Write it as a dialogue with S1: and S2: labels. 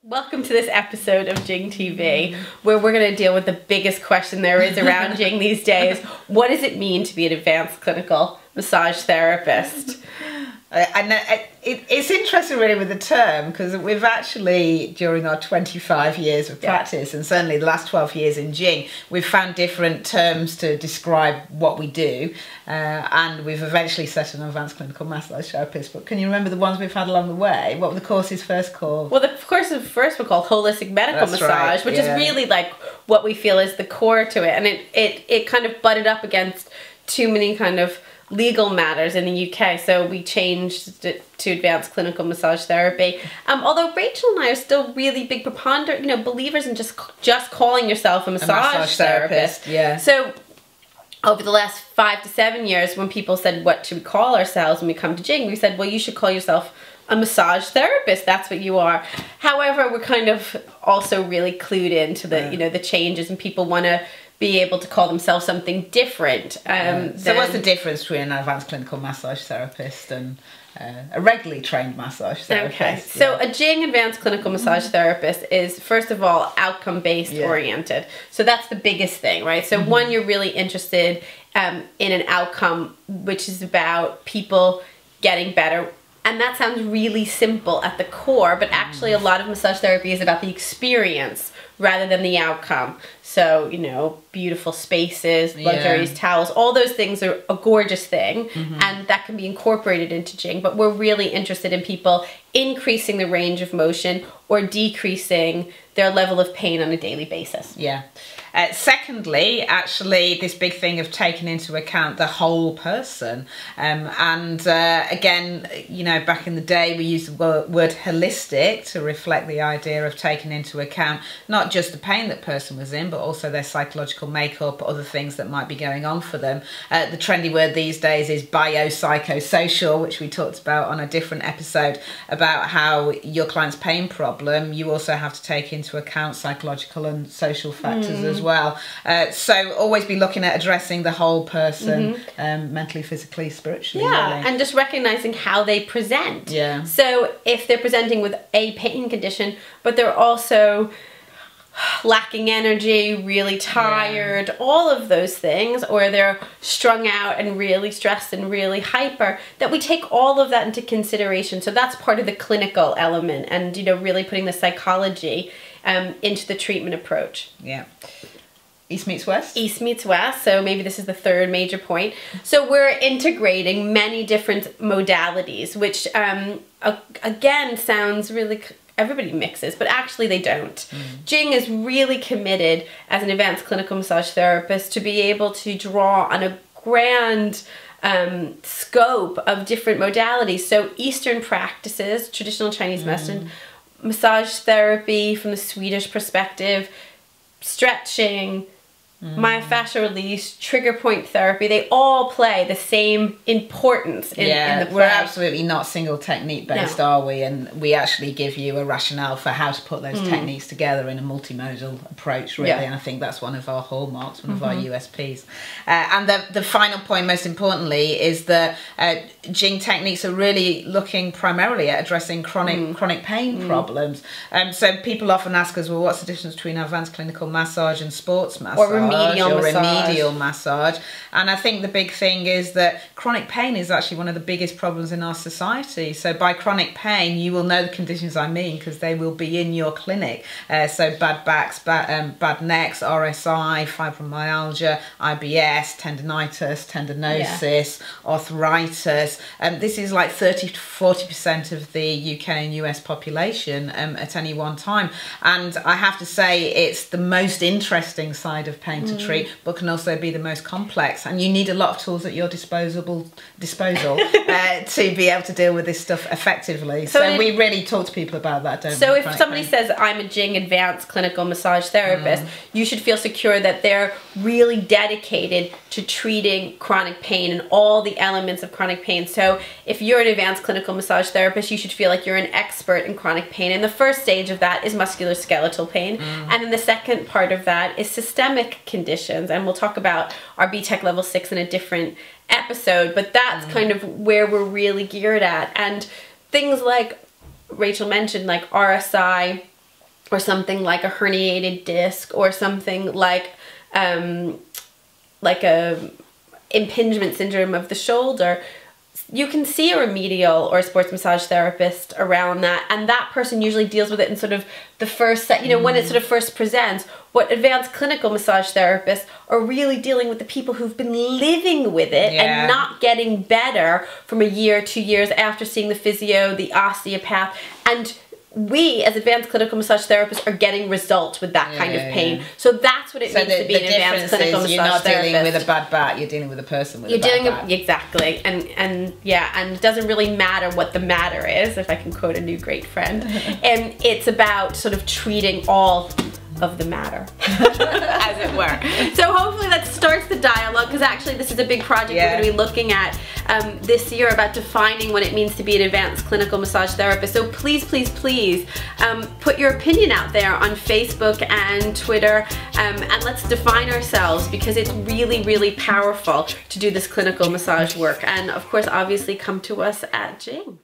S1: Welcome to this episode of Jing TV, where we're going to deal with the biggest question there is around Jing these days. What does it mean to be an advanced clinical massage therapist?
S2: It's interesting really with the term, because we've actually, during our 25 years of practice, and certainly the last 12 years in Jing, we've found different terms to describe what we do, and we've eventually set an advanced clinical massage therapist. But can you remember the ones we've had along the way? What were the courses first called?
S1: Well, the courses first were called holistic medical massage, which is really like what we feel is the core to it, and it kind of butted up against too many kind of legal matters in the UK, so we changed it to advanced clinical massage therapy. Although Rachel and I are still really big believers in just calling yourself a massage therapist.
S2: Yeah.
S1: So over the last 5 to 7 years, when people said, what should we call ourselves when we come to Jing, we said, well, you should call yourself a massage therapist. That's what you are. However, we're kind of also really clued into the the changes, and people want to be able to call themselves something different.
S2: So what's the difference between an advanced clinical massage therapist and a regularly trained massage therapist?
S1: Okay, so a Jing advanced clinical massage therapist is, first of all, outcome-based oriented. So that's the biggest thing, right? So one, you're really interested in an outcome, which is about people getting better. And that sounds really simple at the core, but actually a lot of massage therapy is about the experience rather than the outcome. So, beautiful spaces, luxurious towels, all those things are a gorgeous thing, and that can be incorporated into Jing, but we're really interested in people increasing the range of motion or decreasing their level of pain on a daily basis.
S2: Yeah. Secondly, actually, this big thing of taking into account the whole person. Again, back in the day, we used the word holistic to reflect the idea of taking into account not just the pain that person was in, but also their psychological makeup, other things that might be going on for them. The trendy word these days is biopsychosocial, which we talked about on a different episode, about how your client's pain problem, you also have to take into account psychological and social factors as well. So always be looking at addressing the whole person, mentally, physically, spiritually.
S1: Yeah,
S2: really.
S1: and just recognizing how they present.
S2: Yeah.
S1: So if they're presenting with a pain condition, but they're also lacking energy, really tired, all of those things, or they're strung out and really stressed and really hyper, that we take all of that into consideration. So that's part of the clinical element, and really putting the psychology into the treatment approach.
S2: Yeah. East meets West? East
S1: meets West, so maybe this is the third major point. So we're integrating many different modalities, which again sounds really, everybody mixes, but actually they don't. Jing is really committed as an advanced clinical massage therapist to be able to draw on a grand scope of different modalities. So Eastern practices, traditional Chinese medicine, massage therapy from the Swedish perspective, stretching, myofascial release, trigger point therapy, they all play the same importance in the play.
S2: We're absolutely not single technique based, are we? And we actually give you a rationale for how to put those techniques together in a multimodal approach, really. And I think that's one of our hallmarks, one of our USPs. And the final point, most importantly, is that Jing techniques are really looking primarily at addressing chronic pain problems. So people often ask us, well, what's the difference between advanced clinical massage and sports massage? Remedial massage. And I think the big thing is that chronic pain is actually one of the biggest problems in our society. So by chronic pain, you will know the conditions I mean, because they will be in your clinic. So bad backs, bad necks, RSI, fibromyalgia, IBS, tendonitis, arthritis. This is like 30 to 40% of the UK and US population at any one time. And I have to say, it's the most interesting side of pain to treat, but can also be the most complex, and you need a lot of tools at your disposal to be able to deal with this stuff effectively. So we really talk to people about that, don't we?
S1: So if somebody says, I'm a Jing advanced clinical massage therapist, you should feel secure that they're really dedicated to treating chronic pain and all the elements of chronic pain. So if you're an advanced clinical massage therapist, you should feel like you're an expert in chronic pain, and the first stage of that is musculoskeletal pain, and then the second part of that is systemic conditions, and we'll talk about our BTEC level 6 in a different episode, but that's kind of where we're really geared at. And things like Rachel mentioned, like RSI, or something like a herniated disc, or something like a impingement syndrome of the shoulder, you can see a remedial or a sports massage therapist around that, and that person usually deals with it in sort of the first set, you know, when it sort of first presents. What advanced clinical massage therapists are really dealing with the people who've been living with it and not getting better from a year, 2 years after seeing the physio, the osteopath, and we as advanced clinical massage therapists are getting results with that kind of pain. So that's what it means to be an advanced clinical massage therapist.
S2: You're not dealing with a bad back, you're dealing with a person with a bad back.
S1: Exactly. And it doesn't really matter what the matter is, if I can quote a new great friend. And it's about sort of treating all of the matter, as it were. So hopefully that starts the dialogue, because actually this is a big project we're going to be looking at this year, about defining what it means to be an advanced clinical massage therapist. So please, please, please put your opinion out there on Facebook and Twitter, and let's define ourselves, because it's really, really powerful to do this clinical massage work. And of course, obviously, come to us at Jing.